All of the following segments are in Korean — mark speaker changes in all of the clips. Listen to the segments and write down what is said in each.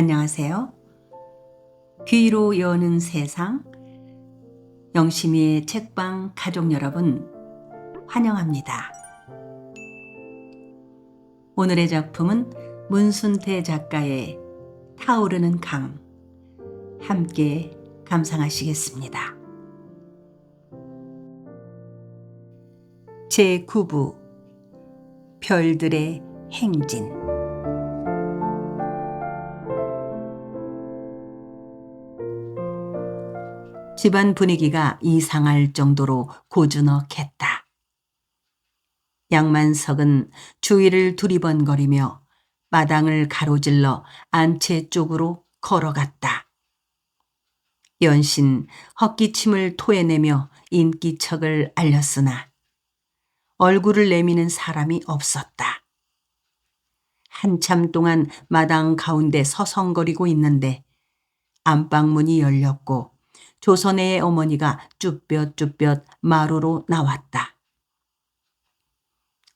Speaker 1: 안녕하세요. 귀로 여는 세상, 영심이의 책방 가족 여러분, 환영합니다. 오늘의 작품은 문순태 작가의 타오르는 강, 함께 감상하시겠습니다. 제9부 별들의 행진. 집안 분위기가 이상할 정도로 고즈넉했다. 양만석은 주위를 두리번거리며 마당을 가로질러 안채 쪽으로 걸어갔다. 연신 헛기침을 토해내며 인기척을 알렸으나 얼굴을 내미는 사람이 없었다. 한참 동안 마당 가운데 서성거리고 있는데 안방문이 열렸고 조선애의 어머니가 쭈뼛쭈뼛 마루로 나왔다.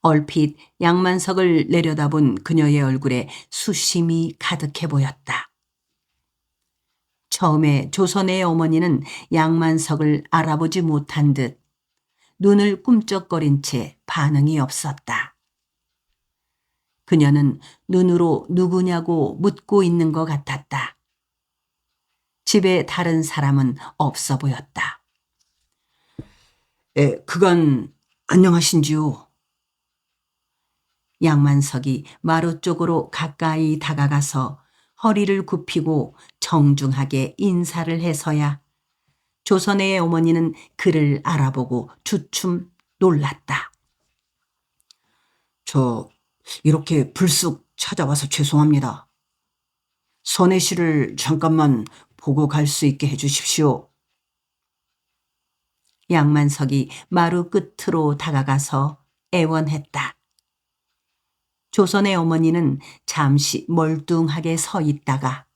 Speaker 1: 얼핏 양만석을 내려다본 그녀의 얼굴에 수심이 가득해 보였다. 처음에 조선애의 어머니는 양만석을 알아보지 못한 듯 눈을 꿈쩍거린 채 반응이 없었다. 그녀는 눈으로 누구냐고 묻고 있는 것 같았다. 집에 다른 사람은 없어 보였다. 그간 안녕하신지요? 양만석이 마루 쪽으로 가까이 다가가서 허리를 굽히고 정중하게 인사를 해서야 조선애의 어머니는 그를 알아보고 주춤 놀랐다. 저 이렇게 불쑥 찾아와서 죄송합니다. 선혜 씨를 잠깐만 보고 갈 수 있게 해주십시오. 양만석이 마루 끝으로 다가가서 애원했다. 조선의 어머니는 잠시 멀뚱하게 서 있다가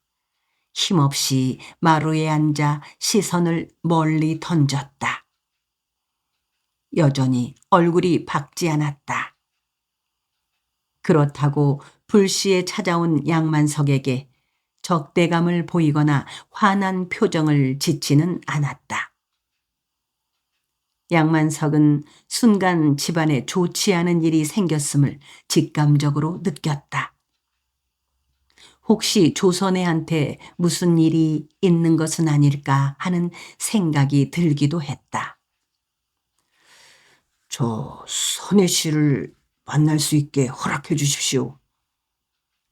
Speaker 1: 힘없이 마루에 앉아 시선을 멀리 던졌다. 여전히 얼굴이 밝지 않았다. 그렇다고 불시에 찾아온 양만석에게 적대감을 보이거나 화난 표정을 짓지는 않았다. 양만석은 순간 집안에 좋지 않은 일이 생겼음을 직감적으로 느꼈다. 혹시 조선애한테 무슨 일이 있는 것은 아닐까 하는 생각이 들기도 했다. 저 선혜 씨를 만날 수 있게 허락해 주십시오.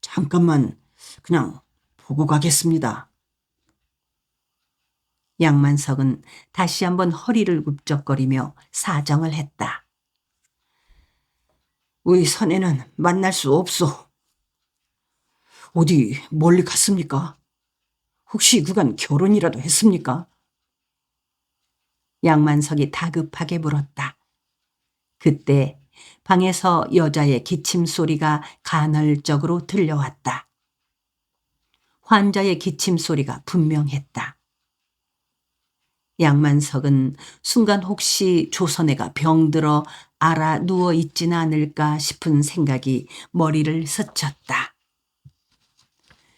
Speaker 1: 잠깐만 그냥 보고 가겠습니다. 양만석은 다시 한번 허리를 굽적거리며 사정을 했다. 우리 선혜는 만날 수 없소. 어디 멀리 갔습니까? 혹시 그간 결혼이라도 했습니까? 양만석이 다급하게 물었다. 그때 방에서 여자의 기침 소리가 간헐적으로 들려왔다. 환자의 기침 소리가 분명했다. 양만석은 순간 혹시 조선애가 병들어 알아 누워 있지는 않을까 싶은 생각이 머리를 스쳤다.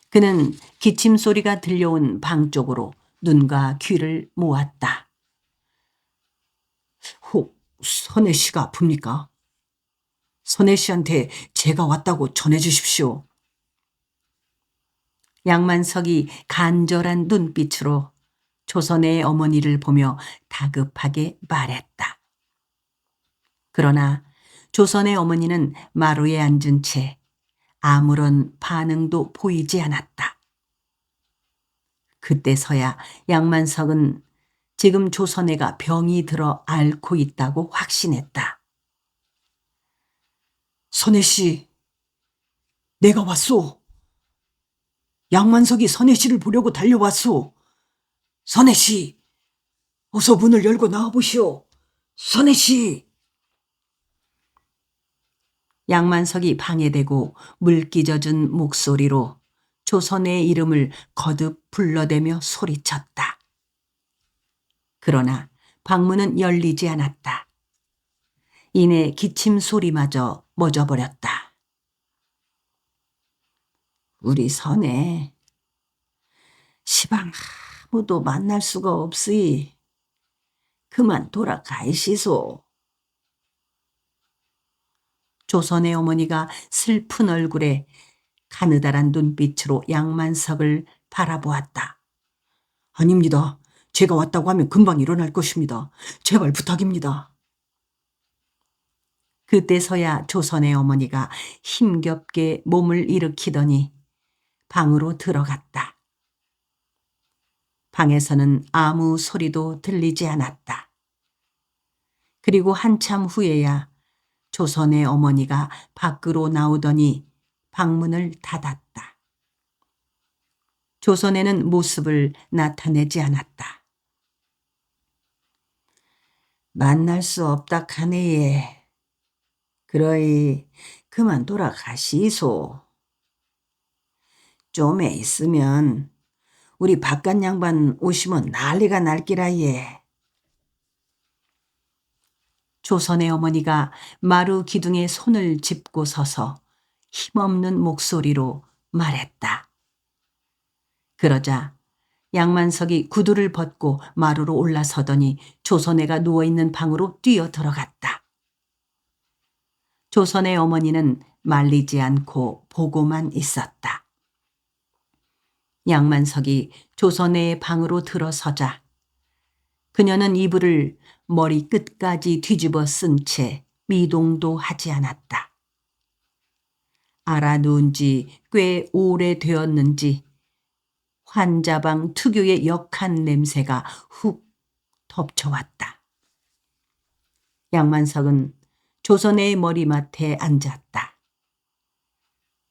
Speaker 1: 그는 기침 소리가 들려온 방 쪽으로 눈과 귀를 모았다. 혹 선혜 씨가 아픕니까? 선혜 씨한테 제가 왔다고 전해 주십시오. 양만석이 간절한 눈빛으로 조선의 어머니를 보며 다급하게 말했다. 그러나 조선의 어머니는 마루에 앉은 채 아무런 반응도 보이지 않았다. 그때서야 양만석은 지금 조선애가 병이 들어 앓고 있다고 확신했다. 선혜 씨, 내가 왔소. 양만석이 선혜 씨를 보려고 달려왔소. 선혜 씨, 어서 문을 열고 나와보시오. 선혜 씨. 양만석이 방해되고 물기젖은 목소리로 조선의 이름을 거듭 불러대며 소리쳤다. 그러나 방문은 열리지 않았다. 이내 기침 소리마저 멎어버렸다. 우리 선혜 시방 아무도 만날 수가 없으이. 그만 돌아가시소. 조선의 어머니가 슬픈 얼굴에 가느다란 눈빛으로 양만석을 바라보았다. 아닙니다. 제가 왔다고 하면 금방 일어날 것입니다. 제발 부탁입니다. 그때서야 조선의 어머니가 힘겹게 몸을 일으키더니 방으로 들어갔다. 방에서는 아무 소리도 들리지 않았다. 그리고 한참 후에야 조선의 어머니가 밖으로 나오더니 방문을 닫았다. 조선에는 모습을 나타내지 않았다. 만날 수 없다 카네예. 그러이 그만 돌아가시소. 좀에 있으면 우리 바깥 양반 오시면 난리가 날기라예. 조선의 어머니가 마루 기둥에 손을 짚고 서서 힘없는 목소리로 말했다. 그러자 양만석이 구두를 벗고 마루로 올라서더니 조선애가 누워있는 방으로 뛰어 들어갔다. 조선의 어머니는 말리지 않고 보고만 있었다. 양만석이 조선애의 방으로 들어서자 그녀는 이불을 머리 끝까지 뒤집어 쓴 채 미동도 하지 않았다. 알아누운 지 꽤 오래되었는지 환자방 특유의 역한 냄새가 훅 덮쳐왔다. 양만석은 조선애의 머리맡에 앉았다.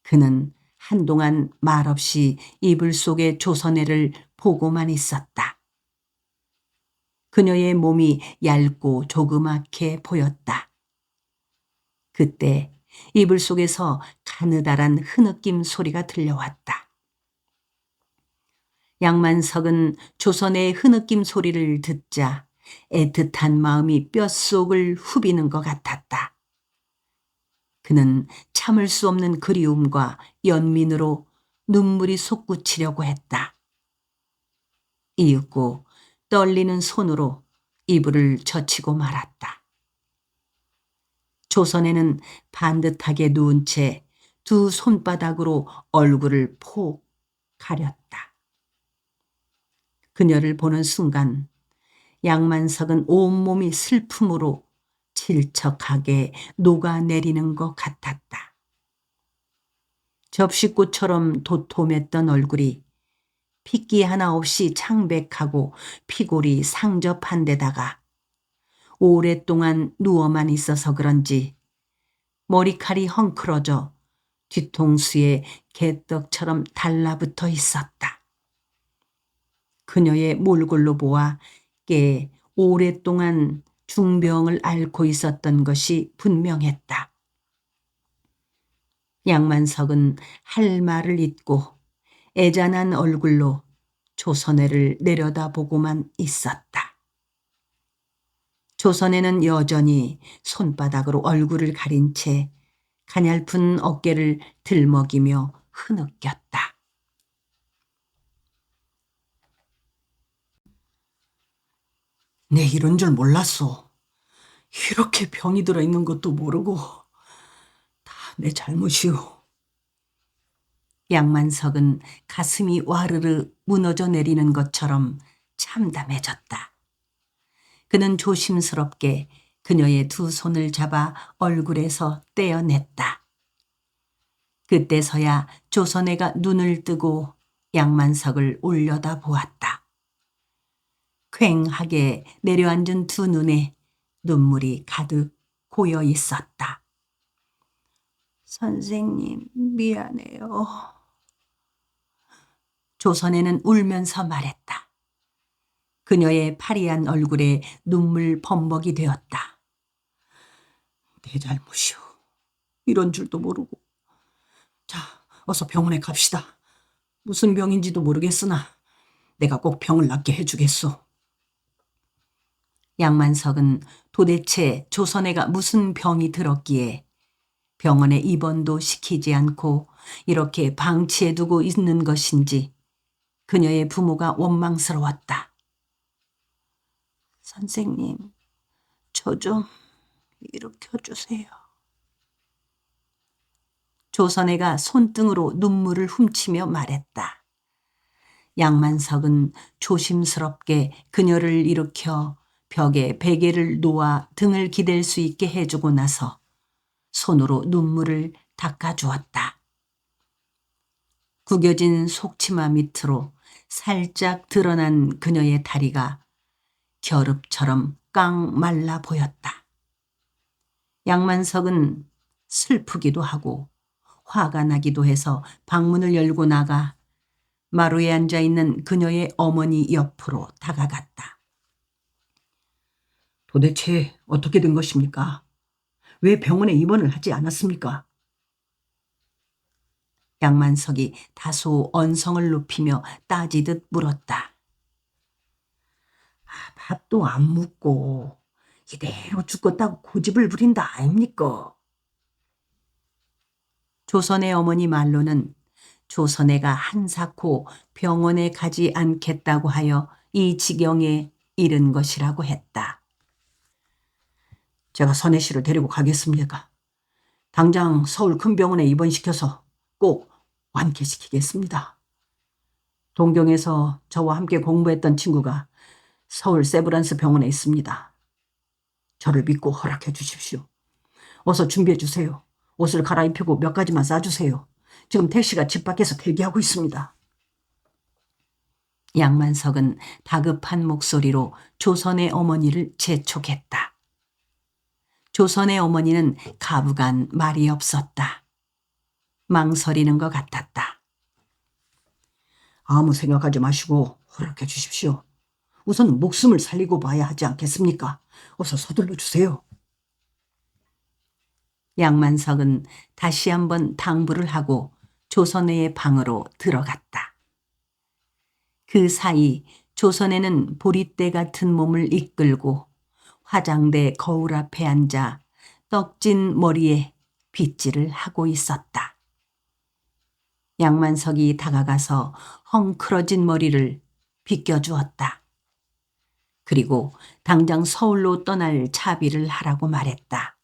Speaker 1: 그는 한동안 말없이 이불 속의 조선애를 보고만 있었다. 그녀의 몸이 얇고 조그맣게 보였다. 그때 이불 속에서 가느다란 흐느낌 소리가 들려왔다. 양만석은 조선의 흐느낌 소리를 듣자 애틋한 마음이 뼛속을 후비는 것 같았다. 그는 참을 수 없는 그리움과 연민으로 눈물이 솟구치려고 했다. 이윽고 떨리는 손으로 이불을 젖히고 말았다. 조선에는 반듯하게 누운 채 두 손바닥으로 얼굴을 폭 가렸다. 그녀를 보는 순간 양만석은 온몸이 슬픔으로 질척하게 녹아내리는 것 같았다. 접시꽃처럼 도톰했던 얼굴이 핏기 하나 없이 창백하고 피골이 상접한 데다가 오랫동안 누워만 있어서 그런지 머리칼이 헝클어져 뒤통수에 개떡처럼 달라붙어 있었다. 그녀의 몰골로 보아 꽤 오랫동안 중병을 앓고 있었던 것이 분명했다. 양만석은 할 말을 잇고 애잔한 얼굴로 조선애를 내려다보고만 있었다. 조선애는 여전히 손바닥으로 얼굴을 가린 채 가냘픈 어깨를 들먹이며 흐느꼈다. 내 이런 줄 몰랐소. 이렇게 병이 들어있는 것도 모르고 다 내 잘못이오. 양만석은 가슴이 와르르 무너져 내리는 것처럼 참담해졌다. 그는 조심스럽게 그녀의 두 손을 잡아 얼굴에서 떼어냈다. 그때서야 조선애가 눈을 뜨고 양만석을 올려다 보았다. 퀭하게 내려앉은 두 눈에 눈물이 가득 고여 있었다. 선생님, 미안해요. 조선애는 울면서 말했다. 그녀의 파리한 얼굴에 눈물 범벅이 되었다. 내 잘못이오. 이런 줄도 모르고. 자, 어서 병원에 갑시다. 무슨 병인지도 모르겠으나 내가 꼭 병을 낫게 해주겠소. 양만석은 도대체 조선애가 무슨 병이 들었기에 병원에 입원도 시키지 않고 이렇게 방치해두고 있는 것인지 그녀의 부모가 원망스러웠다. 선생님, 저 좀 일으켜주세요. 조선애가 손등으로 눈물을 훔치며 말했다. 양만석은 조심스럽게 그녀를 일으켜 벽에 베개를 놓아 등을 기댈 수 있게 해주고 나서 손으로 눈물을 닦아주었다. 구겨진 속치마 밑으로 살짝 드러난 그녀의 다리가 겨릅처럼 깡 말라 보였다. 양만석은 슬프기도 하고 화가 나기도 해서 방문을 열고 나가 마루에 앉아있는 그녀의 어머니 옆으로 다가갔다. 도대체 어떻게 된 것입니까? 왜 병원에 입원을 하지 않았습니까? 양만석이 다소 언성을 높이며 따지듯 물었다. 밥도 안 먹고 이대로 죽겠다고 고집을 부린다 아닙니까? 조선의 어머니 말로는 조선애가 한사코 병원에 가지 않겠다고 하여 이 지경에 이른 것이라고 했다. 제가 선혜 씨를 데리고 가겠습니다. 당장 서울 큰 병원에 입원시켜서 꼭 완쾌시키겠습니다. 동경에서 저와 함께 공부했던 친구가 서울 세브란스 병원에 있습니다. 저를 믿고 허락해 주십시오. 어서 준비해 주세요. 옷을 갈아입히고 몇 가지만 싸주세요. 지금 택시가 집 밖에서 대기하고 있습니다. 양만석은 다급한 목소리로 조선의 어머니를 재촉했다. 조선의 어머니는 가부간 말이 없었다. 망설이는 것 같았다. 아무 생각하지 마시고 허락해 주십시오. 우선 목숨을 살리고 봐야 하지 않겠습니까? 어서 서둘러 주세요. 양만석은 다시 한번 당부를 하고 조선애의 방으로 들어갔다. 그 사이 조선애는 보릿대 같은 몸을 이끌고 화장대 거울 앞에 앉아 떡진 머리에 빗질을 하고 있었다. 양만석이 다가가서 헝클어진 머리를 빗겨주었다. 그리고 당장 서울로 떠날 차비를 하라고 말했다.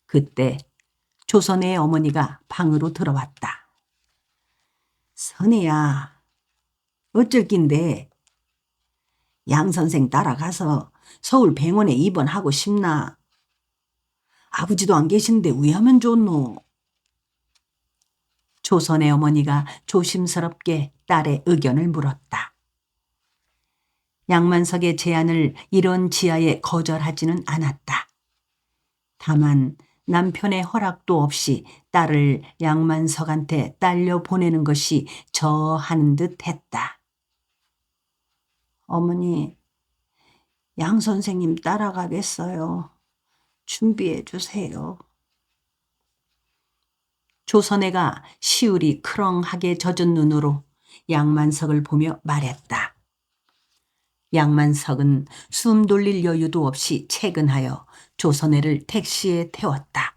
Speaker 1: 그때 조선의 어머니가 방으로 들어왔다. 선혜야, 어쩔 낀데 양 선생 따라가서 서울 병원에 입원하고 싶나? 아버지도 안 계신데 왜 하면 좋노? 조선의 어머니가 조심스럽게 딸의 의견을 물었다. 양만석의 제안을 이런 지하에 거절하지는 않았다. 다만 남편의 허락도 없이 딸을 양만석한테 딸려 보내는 것이 저하는 듯 했다. 어머니, 양 선생님 따라가겠어요. 준비해 주세요. 조선애가 시울이 크렁하게 젖은 눈으로 양만석을 보며 말했다. 양만석은 숨 돌릴 여유도 없이 퇴근하여 조선애를 택시에 태웠다.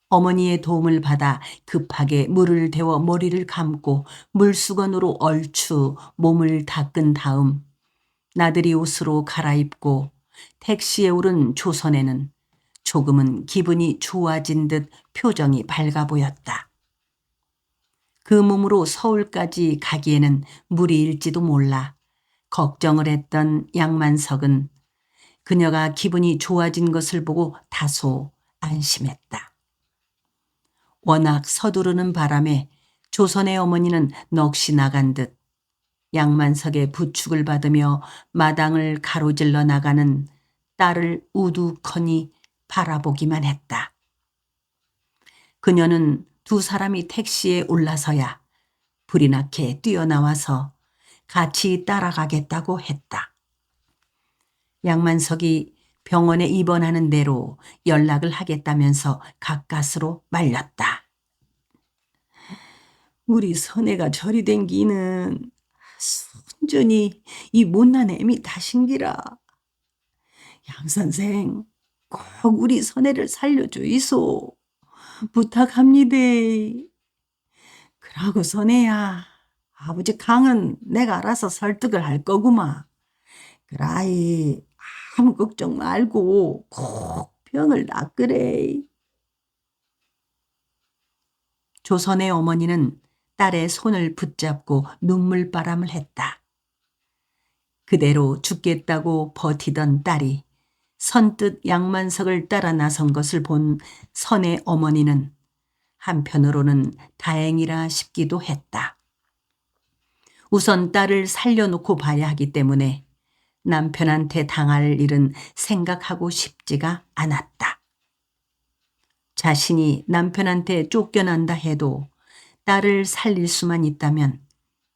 Speaker 1: 어머니의 도움을 받아 급하게 물을 데워 머리를 감고 물수건으로 얼추 몸을 닦은 다음 나들이 옷으로 갈아입고 택시에 오른 조선애는 조금은 기분이 좋아진 듯 표정이 밝아 보였다. 그 몸으로 서울까지 가기에는 무리일지도 몰라 걱정을 했던 양만석은 그녀가 기분이 좋아진 것을 보고 다소 안심했다. 워낙 서두르는 바람에 조선의 어머니는 넋이 나간 듯 양만석의 부축을 받으며 마당을 가로질러 나가는 딸을 우두커니 바라보기만 했다. 그녀는 두 사람이 택시에 올라서야 불이 나게 뛰어나와서 같이 따라가겠다고 했다. 양만석이 병원에 입원하는 대로 연락을 하겠다면서 가까스로 말렸다. 우리 선혜가 저리 된 기는 순전히 이 못난 애미 탓인기라. 양 선생 꼭 우리 선혜를 살려주이소. 부탁합니다. 그러고 선혜야, 아버지 강은 내가 알아서 설득을 할 거구만. 그라이 아무 걱정 말고 꼭 병을 낫으래. 조선의 어머니는 딸의 손을 붙잡고 눈물바람을 했다. 그대로 죽겠다고 버티던 딸이 선뜻 양만석을 따라 나선 것을 본 선의 어머니는 한편으로는 다행이라 싶기도 했다. 우선 딸을 살려놓고 봐야 하기 때문에 남편한테 당할 일은 생각하고 싶지가 않았다. 자신이 남편한테 쫓겨난다 해도 딸을 살릴 수만 있다면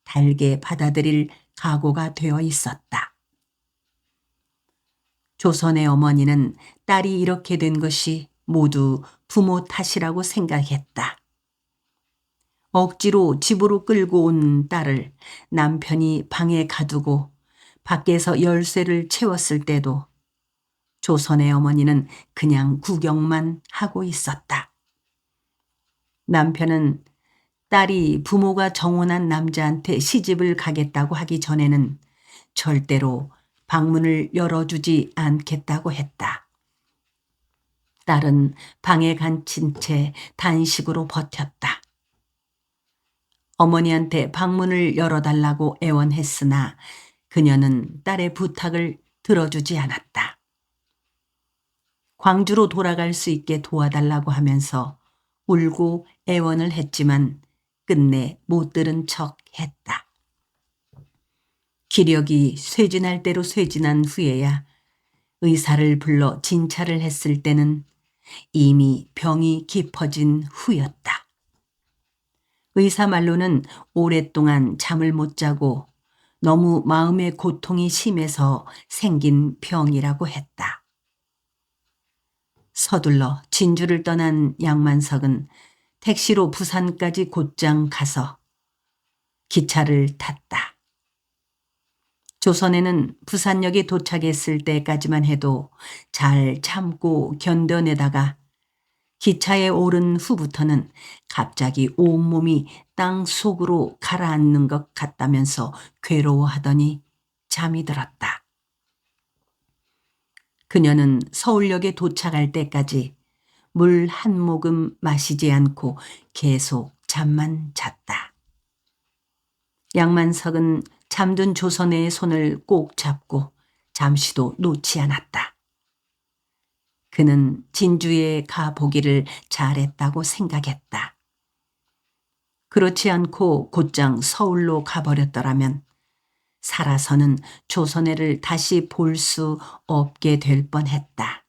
Speaker 1: 달게 받아들일 각오가 되어 있었다. 조선의 어머니는 딸이 이렇게 된 것이 모두 부모 탓이라고 생각했다. 억지로 집으로 끌고 온 딸을 남편이 방에 가두고 밖에서 열쇠를 채웠을 때도 조선의 어머니는 그냥 구경만 하고 있었다. 남편은 딸이 부모가 정혼한 남자한테 시집을 가겠다고 하기 전에는 절대로 방문을 열어주지 않겠다고 했다. 딸은 방에 갇힌 채 단식으로 버텼다. 어머니한테 방문을 열어달라고 애원했으나 그녀는 딸의 부탁을 들어주지 않았다. 광주로 돌아갈 수 있게 도와달라고 하면서 울고 애원을 했지만 끝내 못 들은 척 했다. 기력이 쇠진할 대로 쇠진한 후에야 의사를 불러 진찰을 했을 때는 이미 병이 깊어진 후였다. 의사 말로는 오랫동안 잠을 못 자고 너무 마음의 고통이 심해서 생긴 병이라고 했다. 서둘러 진주를 떠난 양만석은 택시로 부산까지 곧장 가서 기차를 탔다. 조선에는 부산역에 도착했을 때까지만 해도 잘 참고 견뎌내다가 기차에 오른 후부터는 갑자기 온몸이 땅 속으로 가라앉는 것 같다면서 괴로워하더니 잠이 들었다. 그녀는 서울역에 도착할 때까지 물 한 모금 마시지 않고 계속 잠만 잤다. 양만석은 잠든 조선의 손을 꼭 잡고 잠시도 놓지 않았다. 그는 진주에 가보기를 잘했다고 생각했다. 그렇지 않고 곧장 서울로 가버렸더라면 살아서는 조선애를 다시 볼 수 없게 될 뻔했다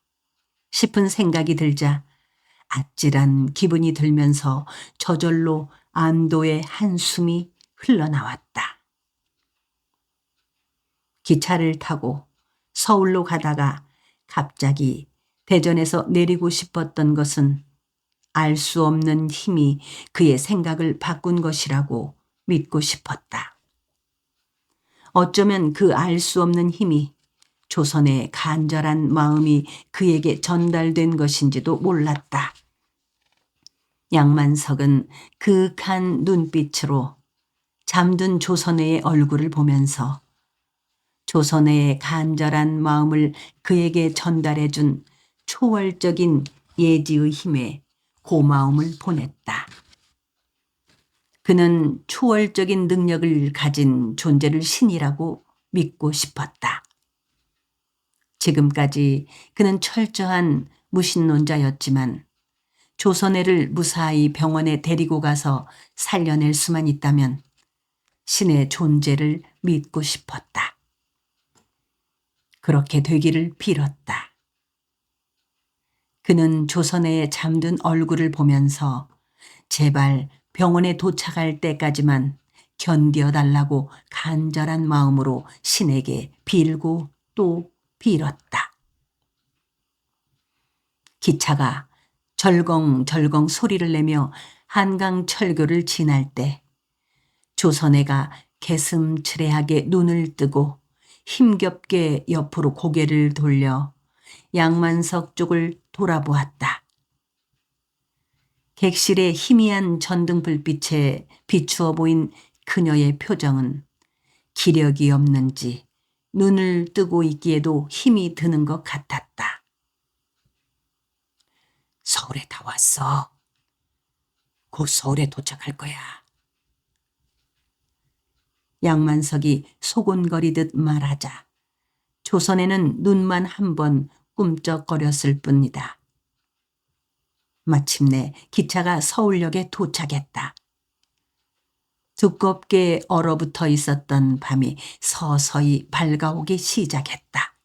Speaker 1: 싶은 생각이 들자 아찔한 기분이 들면서 저절로 안도의 한숨이 흘러나왔다. 기차를 타고 서울로 가다가 갑자기 대전에서 내리고 싶었던 것은 알 수 없는 힘이 그의 생각을 바꾼 것이라고 믿고 싶었다. 어쩌면 그 알 수 없는 힘이 조선의 간절한 마음이 그에게 전달된 것인지도 몰랐다. 양만석은 그윽한 눈빛으로 잠든 조선의 얼굴을 보면서 조선의 간절한 마음을 그에게 전달해 준 초월적인 예지의 힘에 고마움을 보냈다. 그는 초월적인 능력을 가진 존재를 신이라고 믿고 싶었다. 지금까지 그는 철저한 무신론자였지만 조선애를 무사히 병원에 데리고 가서 살려낼 수만 있다면 신의 존재를 믿고 싶었다. 그렇게 되기를 빌었다. 그는 조선애의 잠든 얼굴을 보면서 제발 병원에 도착할 때까지만 견뎌달라고 간절한 마음으로 신에게 빌고 또 빌었다. 기차가 절컹절컹 소리를 내며 한강철교를 지날 때 조선애가 개슴츠레하게 눈을 뜨고 힘겹게 옆으로 고개를 돌려 양만석 쪽을 돌아보았다. 객실의 희미한 전등 불빛에 비추어 보인 그녀의 표정은 기력이 없는지 눈을 뜨고 있기에도 힘이 드는 것 같았다. 서울에 다 왔어. 곧 서울에 도착할 거야. 양만석이 소곤거리듯 말하자 조선에는 눈만 한 번 꿈쩍거렸을 뿐이다. 마침내 기차가 서울역에 도착했다. 두껍게 얼어붙어 있었던 밤이 서서히 밝아오기 시작했다.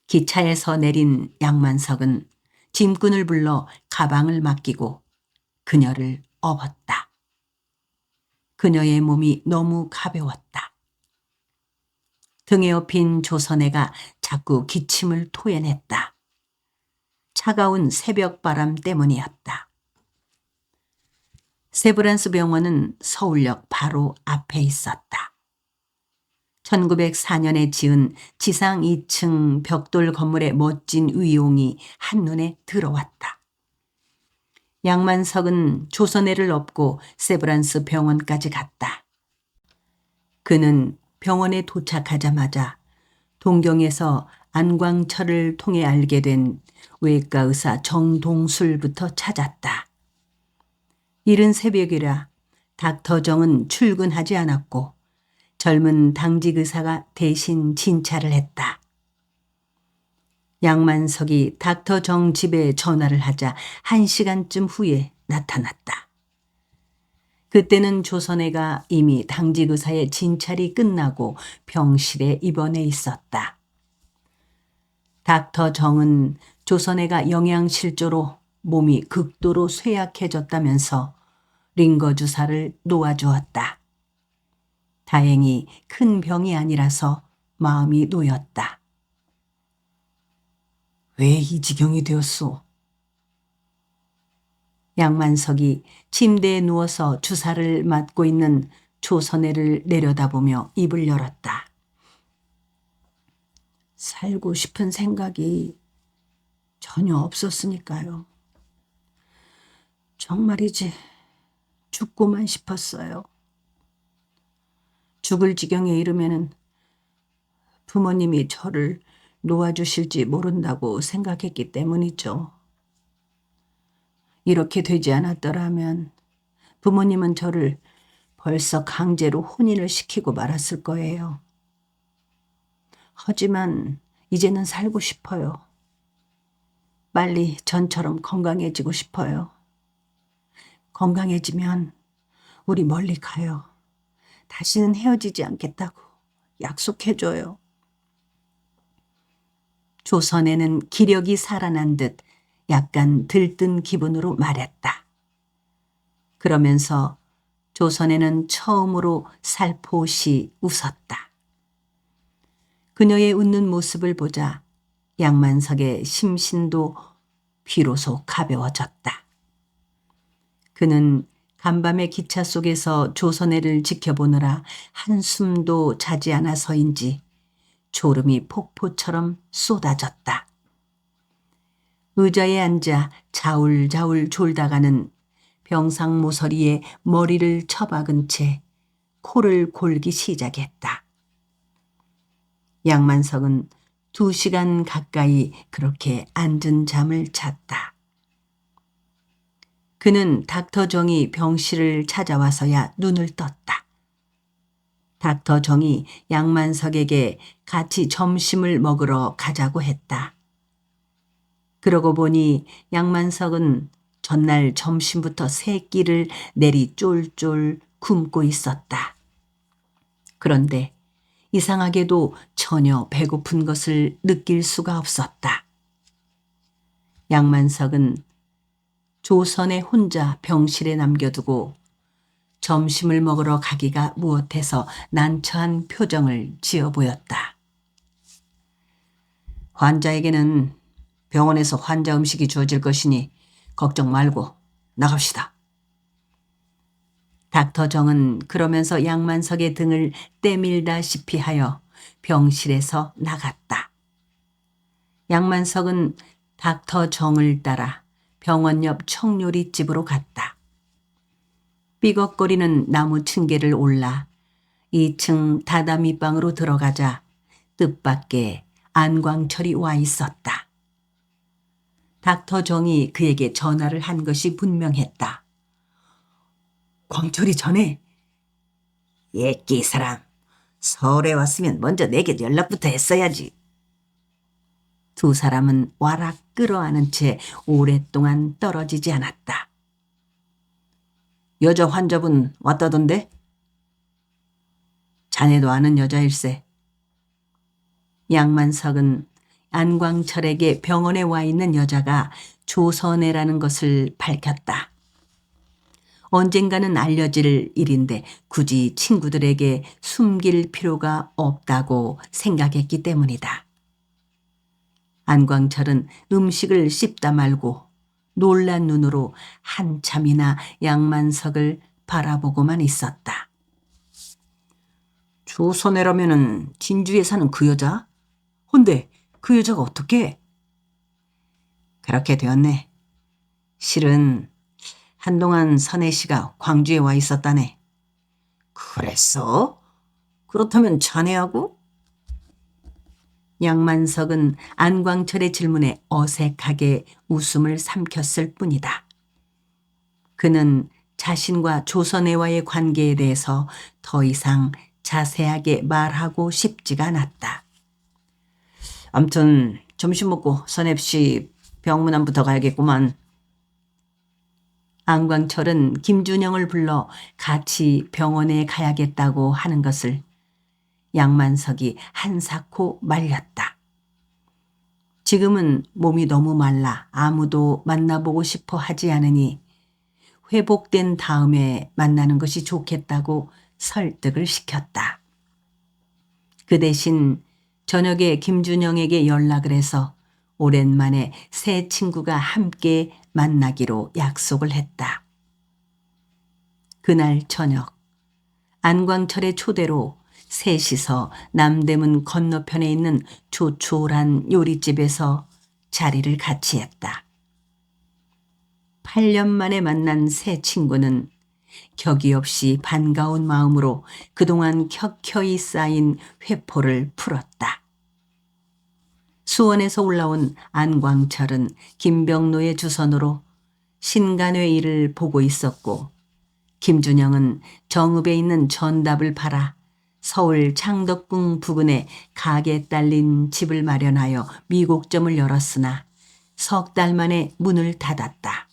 Speaker 1: 기차에서 내린 양만석은 짐꾼을 불러 가방을 맡기고 그녀를 업었다. 그녀의 몸이 너무 가벼웠다. 등에 업힌 조선애가 자꾸 기침을 토해냈다. 차가운 새벽 바람 때문이었다. 세브란스 병원은 서울역 바로 앞에 있었다. 1904년에 지은 지상 2층 벽돌 건물의 멋진 위용이 한눈에 들어왔다. 양만석은 조선애를 업고 세브란스 병원까지 갔다. 그는 병원에 도착하자마자 동경에서 안광철을 통해 알게 된 외과 의사 정동술부터 찾았다. 이른 새벽이라 닥터 정은 출근하지 않았고 젊은 당직 의사가 대신 진찰을 했다. 양만석이 닥터 정 집에 전화를 하자 1시간쯤 후에 나타났다. 그때는 조선애가 이미 당직 의사의 진찰이 끝나고 병실에 입원해 있었다. 닥터 정은 조선애가 영양실조로 몸이 극도로 쇠약해졌다면서 링거 주사를 놓아주었다. 다행히 큰 병이 아니라서 마음이 놓였다. 왜 이 지경이 되었소? 양만석이 침대에 누워서 주사를 맞고 있는 조선애를 내려다보며 입을 열었다. 살고 싶은 생각이 전혀 없었으니까요. 정말이지 죽고만 싶었어요. 죽을 지경에 이르면은 부모님이 저를 놓아주실지 모른다고 생각했기 때문이죠. 이렇게 되지 않았더라면 부모님은 저를 벌써 강제로 혼인을 시키고 말았을 거예요. 하지만 이제는 살고 싶어요. 빨리 전처럼 건강해지고 싶어요. 건강해지면 우리 멀리 가요. 다시는 헤어지지 않겠다고 약속해줘요. 조선에는 기력이 살아난 듯 약간 들뜬 기분으로 말했다. 그러면서 조선에는 처음으로 살포시 웃었다. 그녀의 웃는 모습을 보자 양만석의 심신도 비로소 가벼워졌다. 그는 간밤의 기차 속에서 조선애를 지켜보느라 한숨도 자지 않아서인지 졸음이 폭포처럼 쏟아졌다. 의자에 앉아 자울자울 졸다가는 병상 모서리에 머리를 처박은 채 코를 골기 시작했다. 양만석은 2시간 가까이 그렇게 앉은 잠을 잤다. 그는 닥터 정이 병실을 찾아와서야 눈을 떴다. 닥터 정이 양만석에게 같이 점심을 먹으러 가자고 했다. 그러고 보니 양만석은 전날 점심부터 세 끼를 내리 쫄쫄 굶고 있었다. 그런데 이상하게도 전혀 배고픈 것을 느낄 수가 없었다. 양만석은 조선에 혼자 병실에 남겨두고 점심을 먹으러 가기가 무엇해서 난처한 표정을 지어 보였다. 환자에게는 병원에서 환자 음식이 주어질 것이니 걱정 말고 나갑시다. 닥터 정은 그러면서 양만석의 등을 때밀다시피 하여 병실에서 나갔다. 양만석은 닥터 정을 따라 병원 옆 청요리집으로 갔다. 삐걱거리는 나무 층계를 올라 2층 다다미방으로 들어가자 뜻밖의 안광철이 와 있었다. 닥터 정이 그에게 전화를 한 것이 분명했다. 광철이 전에 예끼 사람, 서울에 왔으면 먼저 내게 연락부터 했어야지. 두 사람은 와락 끌어안은 채 오랫동안 떨어지지 않았다. 여자 환자분 왔다던데? 자네도 아는 여자일세. 양만석은 안광철에게 병원에 와 있는 여자가 조선애라는 것을 밝혔다. 언젠가는 알려질 일인데 굳이 친구들에게 숨길 필요가 없다고 생각했기 때문이다. 안광철은 음식을 씹다 말고 놀란 눈으로 한참이나 양만석을 바라보고만 있었다. 조선애라면은 진주에 사는 그 여자? 헌데 그 여자가 어떻게? 그렇게 되었네. 실은 한동안 선혜 씨가 광주에 와 있었다네. 그랬어? 그렇다면 자네하고? 양만석은 안광철의 질문에 어색하게 웃음을 삼켰을 뿐이다. 그는 자신과 조선애와의 관계에 대해서 더 이상 자세하게 말하고 싶지가 않았다. 암튼 점심 먹고 선혜 씨 병문안부터 가야겠구만. 안광철은 김준영을 불러 같이 병원에 가야겠다고 하는 것을 양만석이 한사코 말렸다. 지금은 몸이 너무 말라 아무도 만나보고 싶어 하지 않으니 회복된 다음에 만나는 것이 좋겠다고 설득을 시켰다. 그 대신 저녁에 김준영에게 연락을 해서 오랜만에 새 친구가 함께 만나기로 약속을 했다. 그날 저녁 안광철의 초대로 셋이서 남대문 건너편에 있는 조촐한 요리집에서 자리를 같이 했다. 8년 만에 만난 새 친구는 격이 없이 반가운 마음으로 그동안 켜켜이 쌓인 회포를 풀었다. 수원에서 올라온 안광철은 김병로의 주선으로 신간회 일을 보고 있었고 김준영은 정읍에 있는 전답을 팔아 서울 창덕궁 부근에 가게에 딸린 집을 마련하여 미곡점을 열었으나 석 달 만에 문을 닫았다.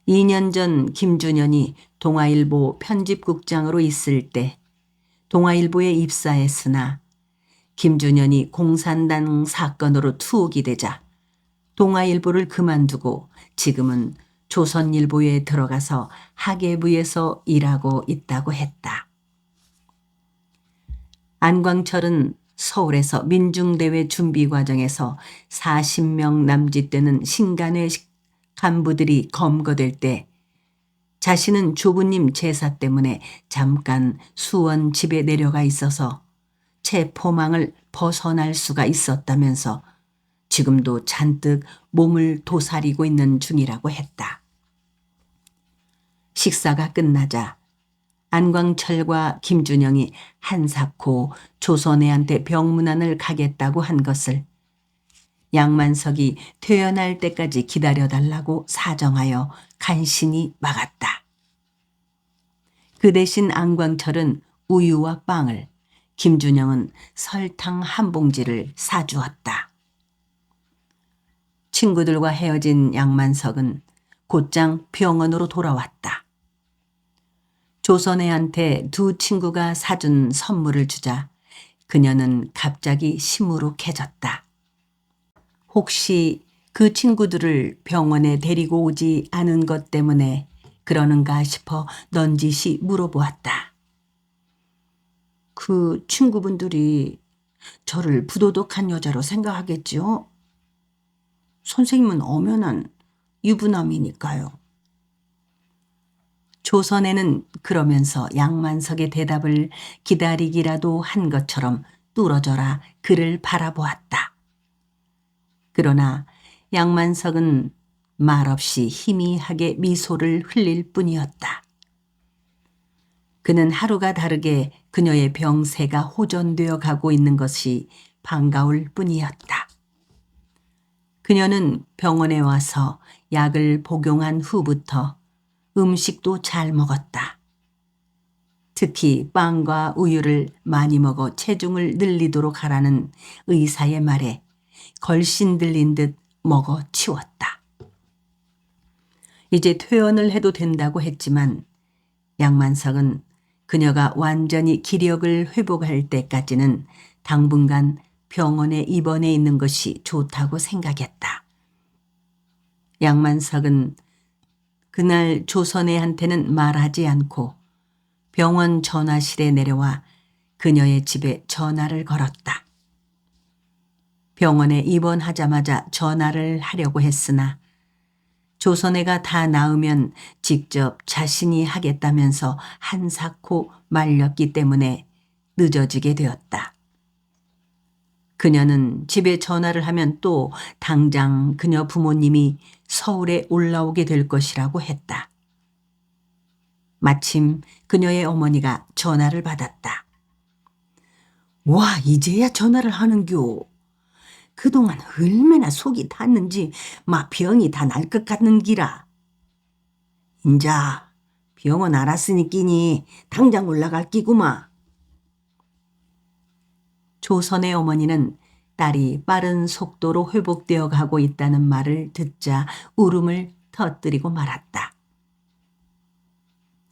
Speaker 1: 2년 전 김준현이 동아일보 편집국장으로 있을 때 동아일보에 입사했으나 김준현이 공산당 사건으로 투옥이 되자 동아일보를 그만두고 지금은 조선일보에 들어가서 학예부에서 일하고 있다고 했다. 안광철은 서울에서 민중대회 준비 과정에서 40명 남짓되는 신간회 간부들이 검거될 때 자신은 조부님 제사 때문에 잠깐 수원 집에 내려가 있어서 체포망을 벗어날 수가 있었다면서 지금도 잔뜩 몸을 도사리고 있는 중이라고 했다. 식사가 끝나자 안광철과 김준영이 한사코 조선애한테 병문안을 가겠다고 한 것을 양만석이 퇴원할 때까지 기다려달라고 사정하여 간신히 막았다. 그 대신 안광철은 우유와 빵을, 김준영은 설탕 한 봉지를 사주었다. 친구들과 헤어진 양만석은 곧장 병원으로 돌아왔다. 조선애한테 두 친구가 사준 선물을 주자 그녀는 갑자기 시무룩해졌다. 혹시 그 친구들을 병원에 데리고 오지 않은 것 때문에 그러는가 싶어 넌지시 물어보았다. 그 친구분들이 저를 부도덕한 여자로 생각하겠지요? 선생님은 엄연한 유부남이니까요. 조선에는 그러면서 양만석의 대답을 기다리기라도 한 것처럼 뚫어져라 그를 바라보았다. 그러나 양만석은 말없이 희미하게 미소를 흘릴 뿐이었다. 그는 하루가 다르게 그녀의 병세가 호전되어 가고 있는 것이 반가울 뿐이었다. 그녀는 병원에 와서 약을 복용한 후부터 음식도 잘 먹었다. 특히 빵과 우유를 많이 먹어 체중을 늘리도록 하라는 의사의 말에 걸신 들린 듯 먹어 치웠다. 이제 퇴원을 해도 된다고 했지만 양만석은 그녀가 완전히 기력을 회복할 때까지는 당분간 병원에 입원해 있는 것이 좋다고 생각했다. 양만석은 그날 조선애한테는 말하지 않고 병원 전화실에 내려와 그녀의 집에 전화를 걸었다. 병원에 입원하자마자 전화를 하려고 했으나 조선애가 다 나으면 직접 자신이 하겠다면서 한사코 말렸기 때문에 늦어지게 되었다. 그녀는 집에 전화를 하면 또 당장 그녀 부모님이 서울에 올라오게 될 것이라고 했다. 마침 그녀의 어머니가 전화를 받았다. 와, 이제야 전화를 하는겨. 그동안 얼마나 속이 탔는지 막 병이 다 날 것 같는 기라. 인자 병원 알았으니 끼니 당장 올라갈 끼구마. 조선의 어머니는 딸이 빠른 속도로 회복되어 가고 있다는 말을 듣자 울음을 터뜨리고 말았다.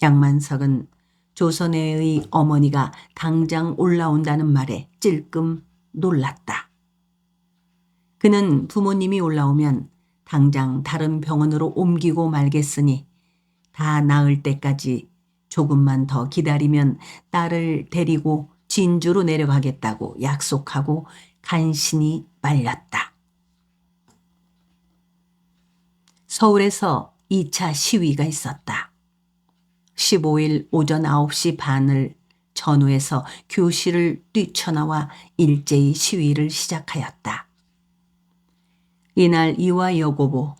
Speaker 1: 양만석은 조선애의 어머니가 당장 올라온다는 말에 찔끔 놀랐다. 그는 부모님이 올라오면 당장 다른 병원으로 옮기고 말겠으니 다 나을 때까지 조금만 더 기다리면 딸을 데리고 진주로 내려가겠다고 약속하고 간신히 말렸다. 서울에서 2차 시위가 있었다. 15일 오전 9시 반을 전후해서 교실을 뛰쳐나와 일제히 시위를 시작하였다. 이날 이화여고보,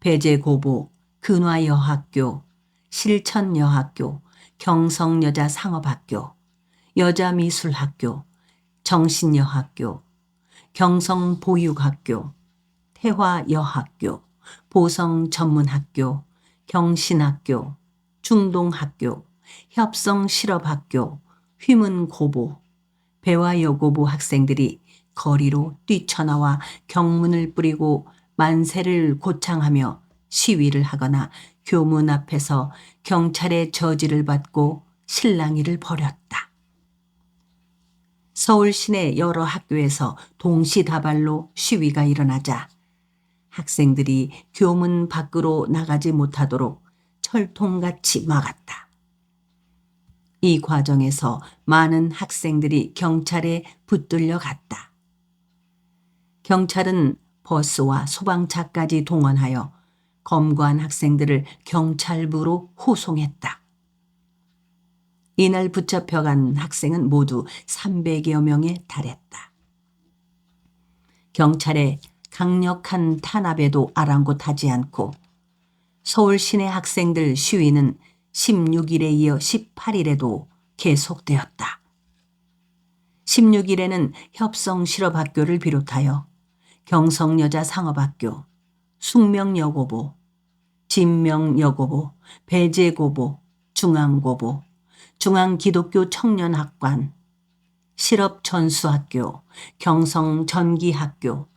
Speaker 1: 배제고보, 근화여학교, 실천여학교, 경성여자상업학교, 여자미술학교, 정신여학교, 경성보육학교, 태화여학교, 보성전문학교, 경신학교, 중동학교, 협성실업학교, 휘문고보, 배화여고보 학생들이 거리로 뛰쳐나와 경문을 뿌리고 만세를 고창하며 시위를 하거나 교문 앞에서 경찰의 저지를 받고 실랑이를 벌였다. 서울 시내 여러 학교에서 동시다발로 시위가 일어나자 학생들이 교문 밖으로 나가지 못하도록 철통같이 막았다. 이 과정에서 많은 학생들이 경찰에 붙들려 갔다. 경찰은 버스와 소방차까지 동원하여 검거한 학생들을 경찰부로 호송했다. 이날 붙잡혀간 학생은 모두 300여 명에 달했다. 경찰의 강력한 탄압에도 아랑곳하지 않고 서울 시내 학생들 시위는 16일에 이어 18일에도 계속되었다. 16일에는 협성실업학교를 비롯하여 경성여자상업학교, 숙명여고보, 진명여고보, 배제고보, 중앙고보, 중앙기독교 청년학관, 실업전수학교, 경성전기학교,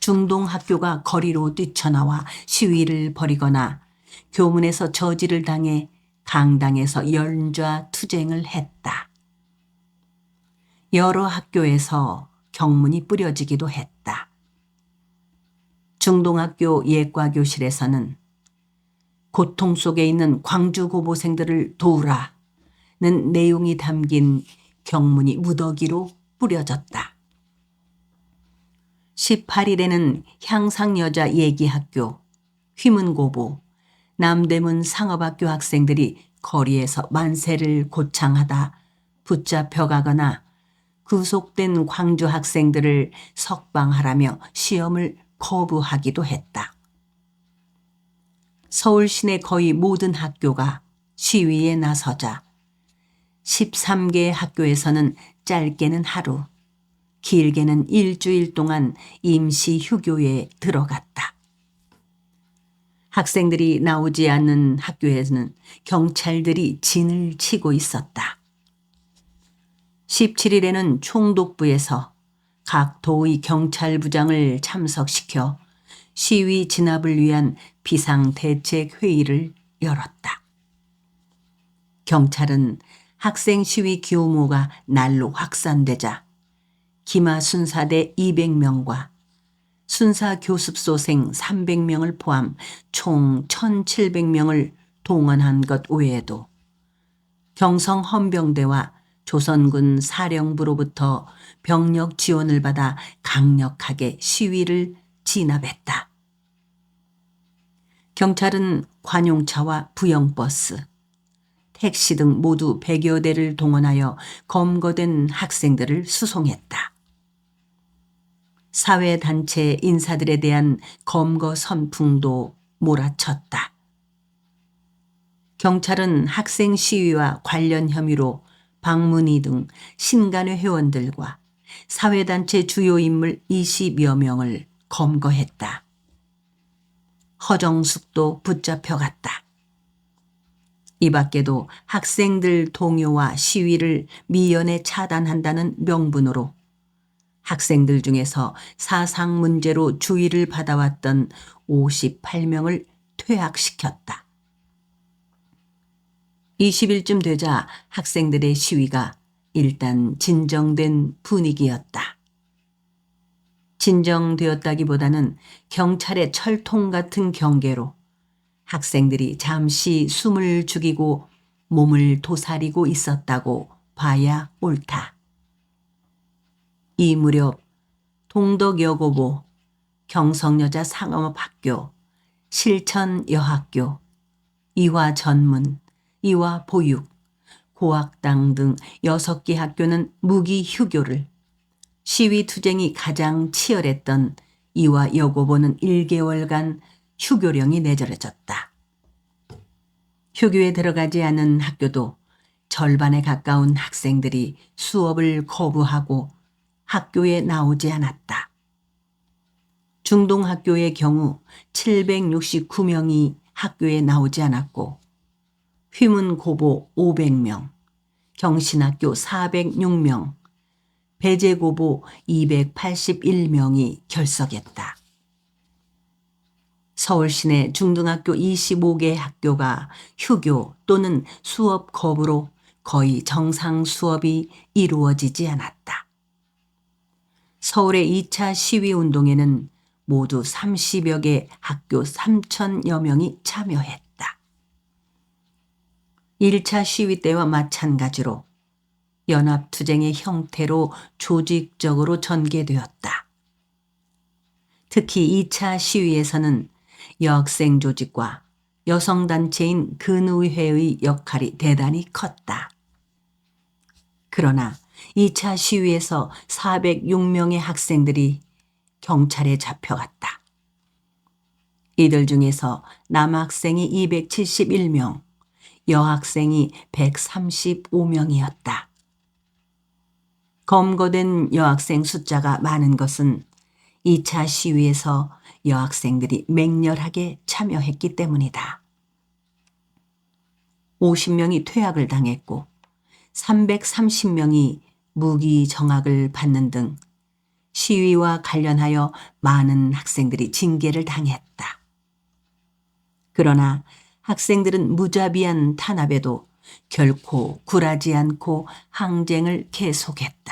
Speaker 1: 중동학교가 거리로 뛰쳐나와 시위를 벌이거나 교문에서 저지를 당해 강당에서 연좌투쟁을 했다. 여러 학교에서 경문이 뿌려지기도 했다. 중동학교 예과교실에서는 고통 속에 있는 광주고보생들을 도우라는 내용이 담긴 경문이 무더기로 뿌려졌다. 18일에는 향상여자 예기학교, 휘문고보, 남대문 상업학교 학생들이 거리에서 만세를 고창하다 붙잡혀가거나 구속된 광주 학생들을 석방하라며 시험을 거부하기도 했다. 서울 시내 거의 모든 학교가 시위에 나서자 13개 학교에서는 짧게는 하루, 길게는 일주일 동안 임시 휴교에 들어갔다. 학생들이 나오지 않는 학교에는 경찰들이 진을 치고 있었다. 17일에는 총독부에서 각 도의 경찰부장을 참석시켜 시위 진압을 위한 비상대책회의를 열었다. 경찰은 학생 시위 규모가 날로 확산되자 기마 순사대 200명과 순사 교습소생 300명을 포함 총 1,700명을 동원한 것 외에도 경성 헌병대와 조선군 사령부로부터 병력 지원을 받아 강력하게 시위를 진압했다. 경찰은 관용차와 부영버스, 택시 등 모두 100여 대를 동원하여 검거된 학생들을 수송했다. 사회단체 인사들에 대한 검거 선풍도 몰아쳤다. 경찰은 학생 시위와 관련 혐의로 박문희 등 신간회 회원들과 사회단체 주요 인물 20여 명을 검거했다. 허정숙도 붙잡혀갔다. 이 밖에도 학생들 동요와 시위를 미연에 차단한다는 명분으로 학생들 중에서 사상 문제로 주의를 받아왔던 58명을 퇴학시켰다. 20일쯤 되자 학생들의 시위가 일단 진정된 분위기였다. 진정되었다기보다는 경찰의 철통 같은 경계로 학생들이 잠시 숨을 죽이고 몸을 도사리고 있었다고 봐야 옳다. 이 무렵 동덕여고보, 경성여자상업학교, 실천여학교, 이화전문, 이화보육, 고학당 등 6개 학교는 무기휴교를, 시위투쟁이 가장 치열했던 이화여고보는 1개월간 휴교령이 내려졌다. 휴교에 들어가지 않은 학교도 절반에 가까운 학생들이 수업을 거부하고 학교에 나오지 않았다. 중동학교의 경우 769명이 학교에 나오지 않았고 휘문고보 500명, 경신학교 406명, 배제고보 281명이 결석했다. 서울 시내 중등학교 25개 학교가 휴교 또는 수업 거부로 거의 정상 수업이 이루어지지 않았다. 서울의 2차 시위운동에는 모두 30여 개 학교 3,000여 명이 참여했다. 1차 시위 때와 마찬가지로 연합투쟁의 형태로 조직적으로 전개되었다. 특히 2차 시위에서는 여학생 조직과 여성단체인 근의회의 역할이 대단히 컸다. 그러나 2차 시위에서 406명의 학생들이 경찰에 잡혀갔다. 이들 중에서 남학생이 271명, 여학생이 135명이었다. 검거된 여학생 숫자가 많은 것은 2차 시위에서 여학생들이 맹렬하게 참여했기 때문이다. 50명이 퇴학을 당했고 330명이 무기 정학을 받는 등 시위와 관련하여 많은 학생들이 징계를 당했다. 그러나 학생들은 무자비한 탄압에도 결코 굴하지 않고 항쟁을 계속했다.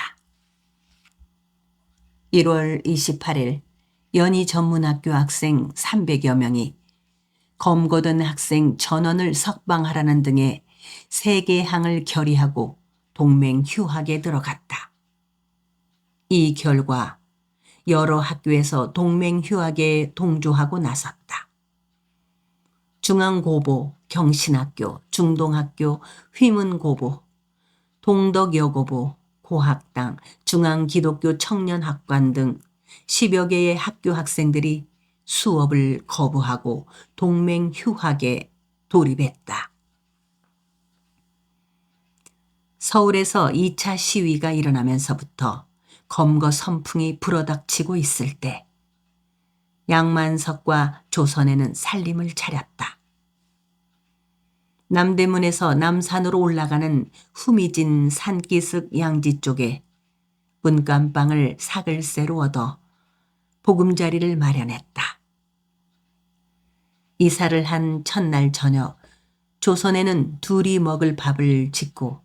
Speaker 1: 1월 28일 연희전문학교 학생 300여 명이 검거된 학생 전원을 석방하라는 등의 세계항을 결의하고 동맹휴학에 들어갔다. 이 결과 여러 학교에서 동맹휴학에 동조하고 나섰다. 중앙고보, 경신학교, 중동학교, 휘문고보, 동덕여고보, 고학당, 중앙기독교 청년학관 등 10여 개의 학교 학생들이 수업을 거부하고 동맹휴학에 돌입했다. 서울에서 2차 시위가 일어나면서부터 검거 선풍이 불어닥치고 있을 때 양만석과 조선에는 살림을 차렸다. 남대문에서 남산으로 올라가는 후미진 산기슭 양지 쪽에 문간방을 사글세로 얻어 보금자리를 마련했다. 이사를 한 첫날 저녁 조선에는 둘이 먹을 밥을 짓고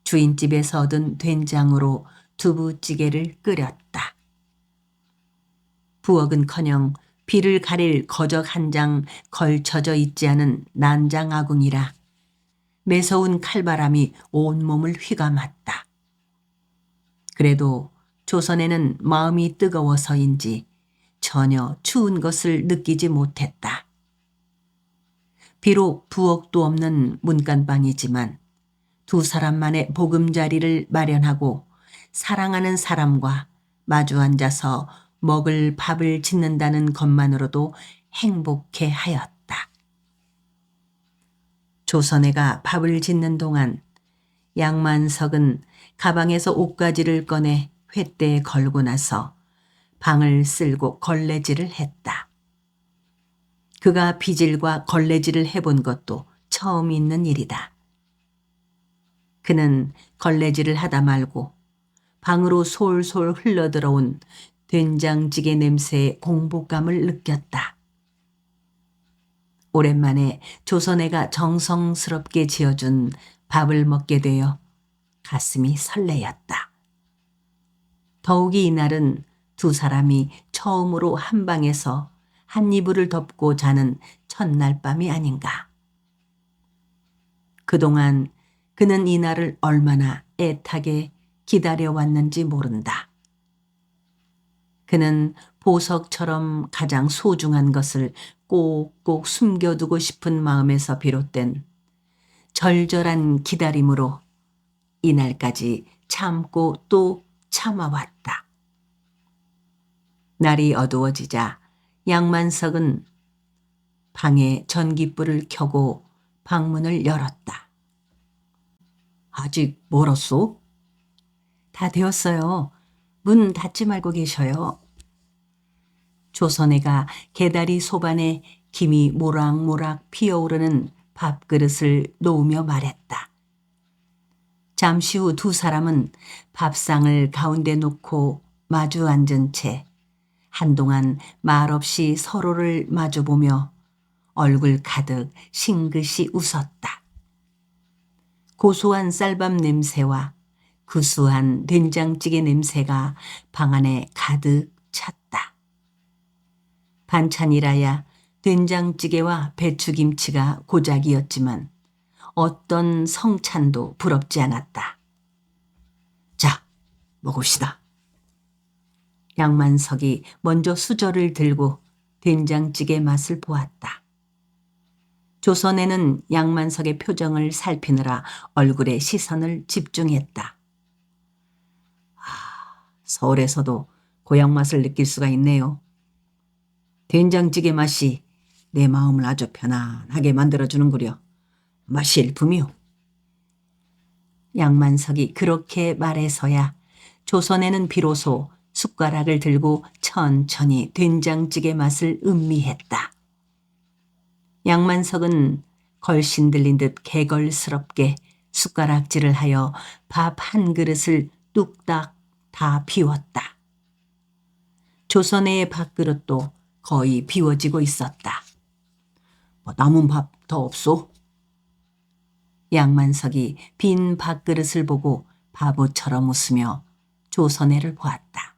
Speaker 1: 주인집에서 얻은 된장으로 두부찌개를 끓였다. 부엌은커녕 비를 가릴 거적 한 장 걸쳐져 있지 않은 난장아궁이라 매서운 칼바람이 온몸을 휘감았다. 그래도 조선에는 마음이 뜨거워서인지 전혀 추운 것을 느끼지 못했다. 비록 부엌도 없는 문간방이지만 두 사람만의 보금자리를 마련하고 사랑하는 사람과 마주 앉아서 먹을 밥을 짓는다는 것만으로도 행복해 하였다. 조선애가 밥을 짓는 동안 양만석은 가방에서 옷가지를 꺼내 횃대에 걸고 나서 방을 쓸고 걸레질을 했다. 그가 빗질과 걸레질을 해본 것도 처음 있는 일이다. 그는 걸레질을 하다 말고 방으로 솔솔 흘러들어온 된장찌개 냄새의 공복감을 느꼈다. 오랜만에 조선애가 정성스럽게 지어준 밥을 먹게 되어 가슴이 설레었다. 더욱이 이날은 두 사람이 처음으로 한 방에서 한 이불을 덮고 자는 첫날 밤이 아닌가. 그동안 그는 이날을 얼마나 애타게 기다려왔는지 모른다. 그는 보석처럼 가장 소중한 것을 꼭꼭 숨겨두고 싶은 마음에서 비롯된 절절한 기다림으로 이날까지 참고 또 참아왔다. 날이 어두워지자 양만석은 방에 전깃불을 켜고 방문을 열었다. 아직 멀었소? 다 되었어요. 문 닫지 말고 계셔요. 조선애가 개다리 소반에 김이 모락모락 피어오르는 밥그릇을 놓으며 말했다. 잠시 후 두 사람은 밥상을 가운데 놓고 마주 앉은 채 한동안 말없이 서로를 마주보며 얼굴 가득 싱긋이 웃었다. 고소한 쌀밥 냄새와 구수한 된장찌개 냄새가 방 안에 가득 찼다. 반찬이라야 된장찌개와 배추김치가 고작이었지만 어떤 성찬도 부럽지 않았다. 자, 먹읍시다. 양만석이 먼저 수저를 들고 된장찌개 맛을 보았다. 조선애는 양만석의 표정을 살피느라 얼굴에 시선을 집중했다. 서울에서도 고향 맛을 느낄 수가 있네요. 된장찌개 맛이 내 마음을 아주 편안하게 만들어주는구려. 맛이 일품이요. 양만석이 그렇게 말해서야 조선애는 비로소 숟가락을 들고 천천히 된장찌개 맛을 음미했다. 양만석은 걸신 들린 듯 개걸스럽게 숟가락질을 하여 밥 한 그릇을 뚝딱 다 비웠다. 조선애의 밥그릇도 거의 비워지고 있었다. 남은 밥 더 없소? 양만석이 빈 밥그릇을 보고 바보처럼 웃으며 조선애를 보았다.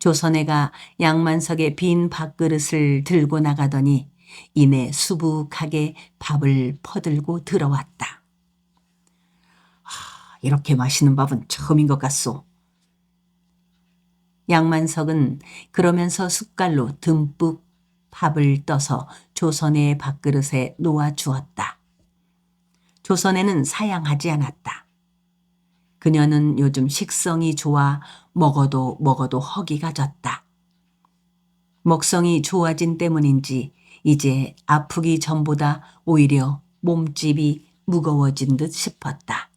Speaker 1: 조선애가 양만석의 빈 밥그릇을 들고 나가더니 이내 수북하게 밥을 퍼들고 들어왔다. 이렇게 맛있는 밥은 처음인 것 같소. 양만석은 그러면서 숟갈로 듬뿍 밥을 떠서 조선애의 밥그릇에 놓아주었다. 조선애는 사양하지 않았다. 그녀는 요즘 식성이 좋아 먹어도 허기가 졌다. 먹성이 좋아진 때문인지 이제 아프기 전보다 오히려 몸집이 무거워진 듯 싶었다.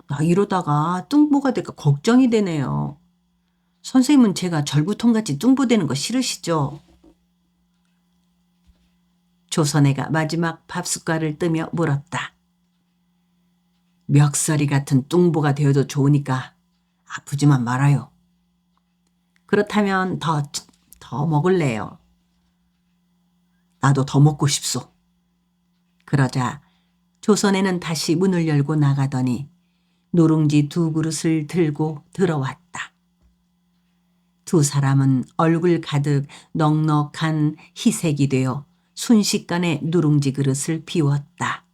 Speaker 1: 나 이러다가 뚱보가 될까 걱정이 되네요. 선생님은 제가 절구통같이 뚱보되는 거 싫으시죠? 조선애가 마지막 밥숟갈을 뜨며 물었다. 멱살이 같은 뚱보가 되어도 좋으니까 아프지만 말아요. 그렇다면 더 먹을래요. 나도 더 먹고 싶소. 그러자 조선애는 다시 문을 열고 나가더니 누룽지 2그릇을 들고 들어왔다. 두 사람은 얼굴 가득 넉넉한 희색이 되어 순식간에 누룽지 그릇을 비웠다.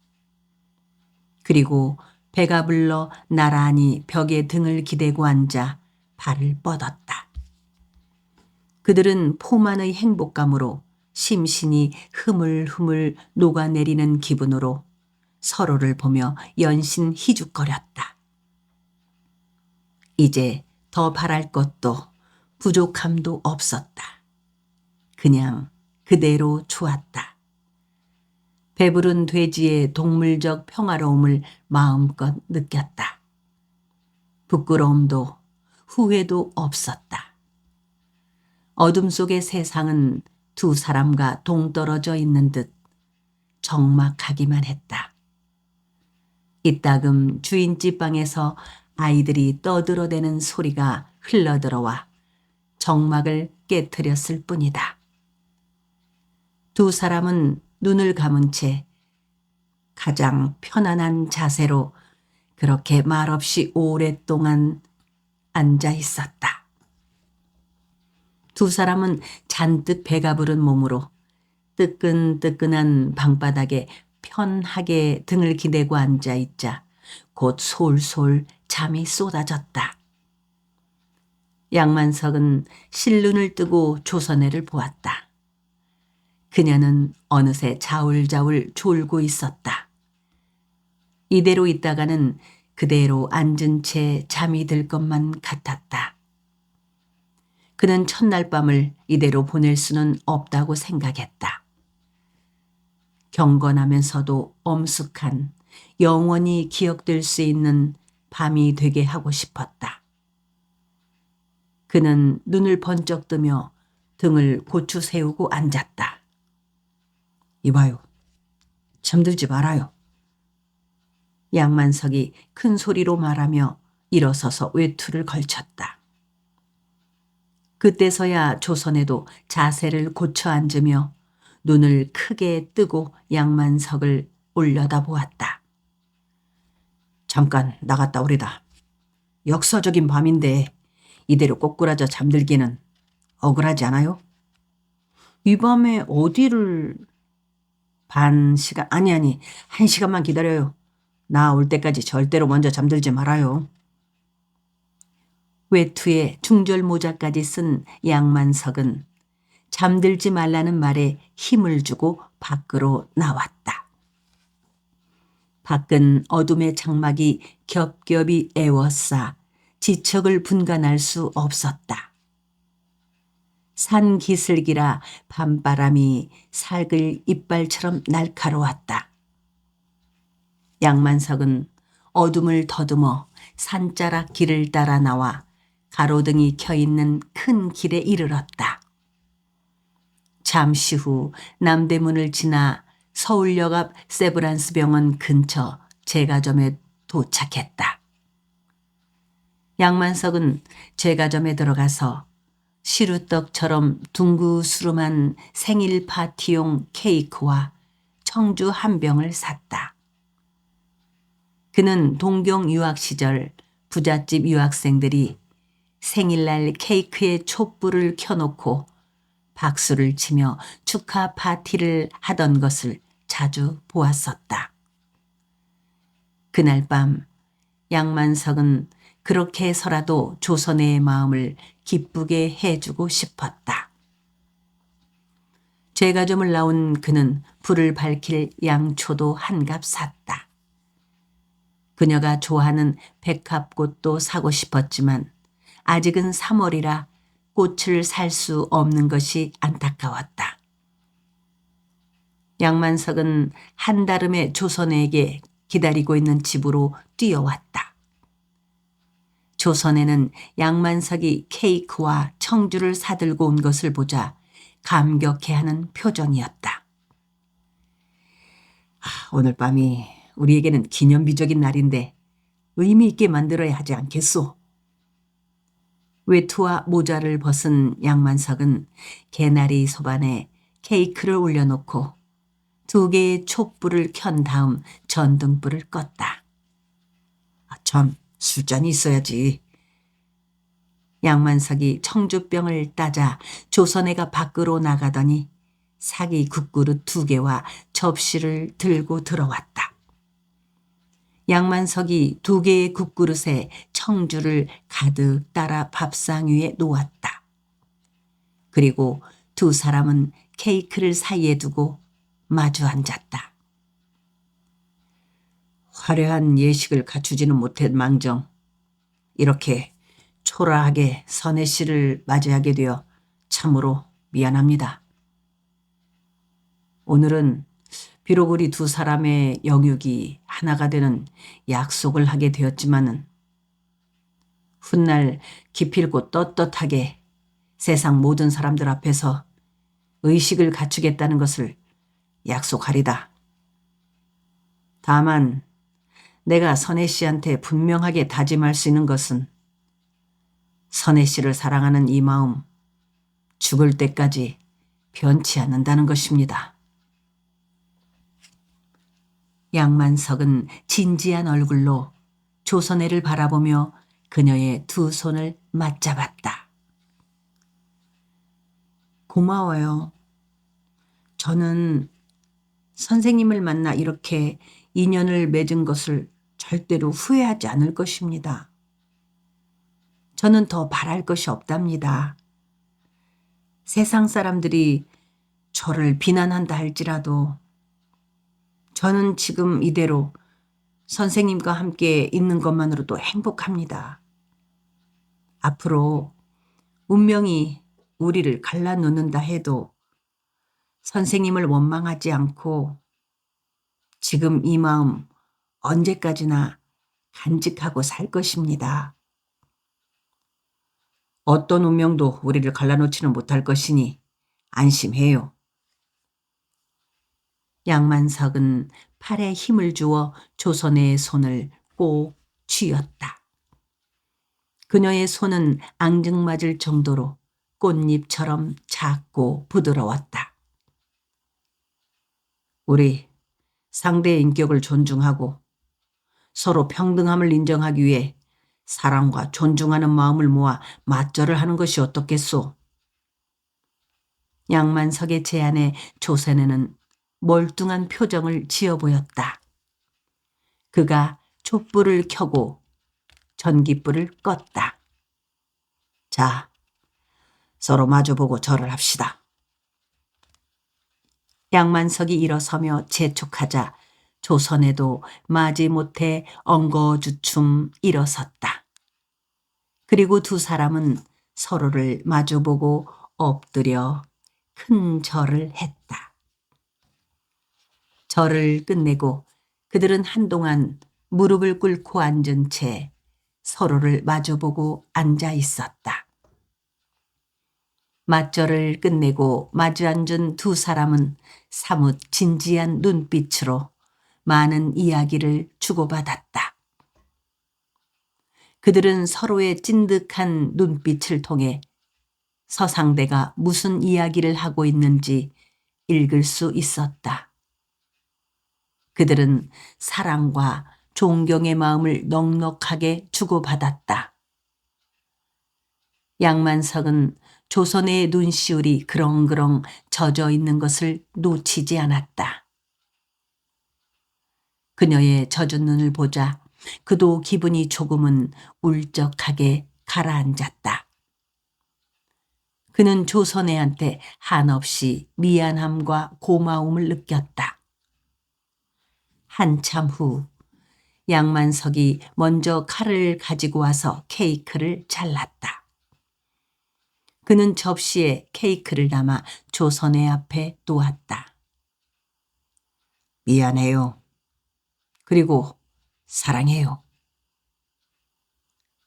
Speaker 1: 그리고 배가 불러 나란히 벽에 등을 기대고 앉아 발을 뻗었다. 그들은 포만의 행복감으로 심신이 흐물흐물 녹아내리는 기분으로 서로를 보며 연신 희죽거렸다. 이제 더 바랄 것도 부족함도 없었다. 그냥 그대로 좋았다. 배부른 돼지의 동물적 평화로움을 마음껏 느꼈다. 부끄러움도 후회도 없었다. 어둠 속의 세상은 두 사람과 동떨어져 있는 듯 적막하기만 했다. 이따금 주인집 방에서 아이들이 떠들어대는 소리가 흘러들어와 적막을 깨트렸을 뿐이다. 두 사람은 눈을 감은 채 가장 편안한 자세로 그렇게 말없이 오랫동안 앉아 있었다. 두 사람은 잔뜩 배가 부른 몸으로 뜨끈뜨끈한 방바닥에 편하게 등을 기대고 앉아 있자 곧 솔솔 잠이 쏟아졌다. 양만석은 실눈을 뜨고 조선애를 보았다. 그녀는 어느새 자울자울 졸고 있었다. 이대로 있다가는 그대로 앉은 채 잠이 들 것만 같았다. 그는 첫날 밤을 이대로 보낼 수는 없다고 생각했다. 경건하면서도 엄숙한 영원히 기억될 수 있는 밤이 되게 하고 싶었다. 그는 눈을 번쩍 뜨며 등을 고추 세우고 앉았다. 이봐요. 잠들지 말아요. 양만석이 큰 소리로 말하며 일어서서 외투를 걸쳤다. 그때서야 조선애도 자세를 고쳐 앉으며 눈을 크게 뜨고 양만석을 올려다보았다. 잠깐 나갔다 오리다. 역사적인 밤인데 이대로 꼬꾸라져 잠들기는 억울하지 않아요? 이 밤에 어디를... 반 시간, 아니 1시간만 기다려요. 나 올 때까지 절대로 먼저 잠들지 말아요. 외투에 중절 모자까지 쓴 양만석은 잠들지 말라는 말에 힘을 주고 밖으로 나왔다. 밖은 어둠의 장막이 겹겹이 에워싸 지척을 분간할 수 없었다. 산 기슭이라 밤바람이 살글 이빨처럼 날카로웠다. 양만석은 어둠을 더듬어 산자락 길을 따라 나와 가로등이 켜있는 큰 길에 이르렀다. 잠시 후 남대문을 지나 서울역 앞 세브란스 병원 근처 제과점에 도착했다. 양만석은 제과점에 들어가서 시루떡처럼 둥그스름한 생일 파티용 케이크와 청주 한 병을 샀다. 그는 동경 유학 시절 부잣집 유학생들이 생일날 케이크에 촛불을 켜놓고 박수를 치며 축하 파티를 하던 것을 자주 보았었다. 그날 밤 양만석은 그렇게 해서라도 조선애의 마음을 기쁘게 해주고 싶었다. 제과점을 나온 그는 불을 밝힐 양초도 한갑 샀다. 그녀가 좋아하는 백합꽃도 사고 싶었지만 아직은 3월이라 꽃을 살 수 없는 것이 안타까웠다. 양만석은 한달음에 조선에게 기다리고 있는 집으로 뛰어왔다. 조선에는 양만석이 케이크와 청주를 사들고 온 것을 보자 감격해하는 표정이었다. 오늘 밤이 우리에게는 기념비적인 날인데 의미 있게 만들어야 하지 않겠소? 외투와 모자를 벗은 양만석은 개나리 소반에 케이크를 올려놓고 2개의 촛불을 켠 다음 전등불을 껐다. 참, 술잔이 있어야지. 양만석이 청주병을 따자 조선애가 밖으로 나가더니 사기 국그릇 2개와 접시를 들고 들어왔다. 양만석이 2개의 국그릇에 청주를 가득 따라 밥상 위에 놓았다. 그리고 2 사람은 케이크를 사이에 두고 마주 앉았다. 화려한 예식을 갖추지는 못한 망정 이렇게 초라하게 선혜 씨를 맞이하게 되어 참으로 미안합니다. 오늘은 비록 우리 2 사람의 영육이 하나가 되는 약속을 하게 되었지만은 훗날 기필코 떳떳하게 세상 모든 사람들 앞에서 의식을 갖추겠다는 것을 약속하리다. 다만 내가 선혜 씨한테 분명하게 다짐할 수 있는 것은 선혜 씨를 사랑하는 이 마음 죽을 때까지 변치 않는다는 것입니다. 양만석은 진지한 얼굴로 조선애를 바라보며 그녀의 2 손을 맞잡았다. 고마워요. 저는 선생님을 만나 이렇게 인연을 맺은 것을 절대로 후회하지 않을 것입니다. 저는 더 바랄 것이 없답니다. 세상 사람들이 저를 비난한다 할지라도 저는 지금 이대로 선생님과 함께 있는 것만으로도 행복합니다. 앞으로 운명이 우리를 갈라놓는다 해도 선생님을 원망하지 않고 지금 이 마음 언제까지나 간직하고 살 것입니다. 어떤 운명도 우리를 갈라놓지는 못할 것이니 안심해요. 양만석은 팔에 힘을 주어 조선애의 손을 꼭 쥐었다. 그녀의 손은 앙증맞을 정도로 꽃잎처럼 작고 부드러웠다. 우리 상대의 인격을 존중하고 서로 평등함을 인정하기 위해 사랑과 존중하는 마음을 모아 맞절을 하는 것이 어떻겠소? 양만석의 제안에 조선애는 멀뚱한 표정을 지어 보였다. 그가 촛불을 켜고 전깃불을 껐다. 자, 서로 마주보고 절을 합시다. 양만석이 일어서며 재촉하자 조선애도 마지못해 엉거주춤 일어섰다. 그리고 2 사람은 서로를 마주보고 엎드려 큰 절을 했다. 절을 끝내고 그들은 한동안 무릎을 꿇고 앉은 채 서로를 마주보고 앉아 있었다. 맞절을 끝내고 마주 앉은 2 사람은 사뭇 진지한 눈빛으로 많은 이야기를 주고받았다. 그들은 서로의 찐득한 눈빛을 통해 서상대가 무슨 이야기를 하고 있는지 읽을 수 있었다. 그들은 사랑과 존경의 마음을 넉넉하게 주고받았다. 양만석은 조선의 눈시울이 그렁그렁 젖어 있는 것을 놓치지 않았다. 그녀의 젖은 눈을 보자 그도 기분이 조금은 울적하게 가라앉았다. 그는 조선애한테 한없이 미안함과 고마움을 느꼈다. 한참 후 양만석이 먼저 칼을 가지고 와서 케이크를 잘랐다. 그는 접시에 케이크를 담아 조선의 앞에 놓았다. 미안해요. 그리고 사랑해요.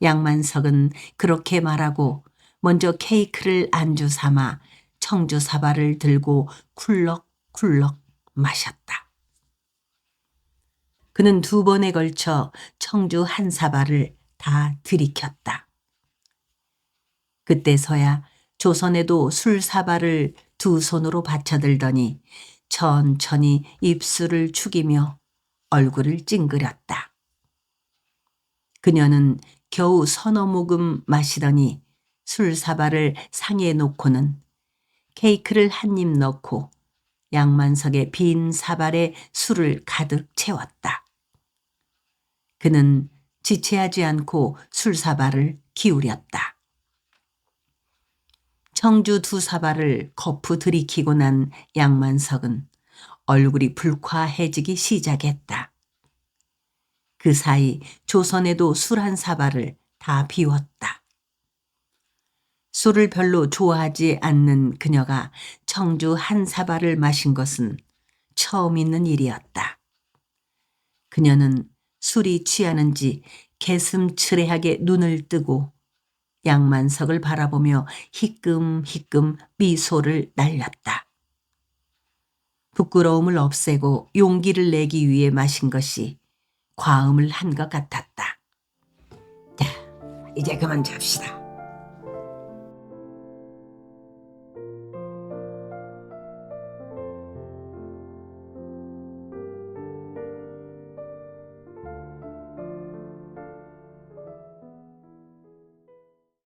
Speaker 1: 양만석은 그렇게 말하고 먼저 케이크를 안주 삼아 청주 사발을 들고 쿨럭쿨럭 마셨다. 그는 2번에 걸쳐 청주 한 사발을 다 들이켰다. 그때서야 조선에도 술 사발을 2손으로 받쳐들더니 천천히 입술을 축이며 얼굴을 찡그렸다. 그녀는 겨우 서너 모금 마시더니 술 사발을 상에 놓고는 케이크를 한 입 넣고 양만석의 빈 사발에 술을 가득 채웠다. 그는 지체하지 않고 술 사발을 기울였다. 청주 2 사발을 거푸 들이키고 난 양만석은 얼굴이 불쾌해지기 시작했다. 그 사이 조선에도 술 한 사발을 다 비웠다. 술을 별로 좋아하지 않는 그녀가 청주 한 사발을 마신 것은 처음 있는 일이었다. 그녀는 술이 취하는지 개슴츠레하게 눈을 뜨고 양만석을 바라보며 희끔희끔 미소를 날렸다. 부끄러움을 없애고 용기를 내기 위해 마신 것이 과음을 한 것 같았다. 자, 이제 그만 잡시다.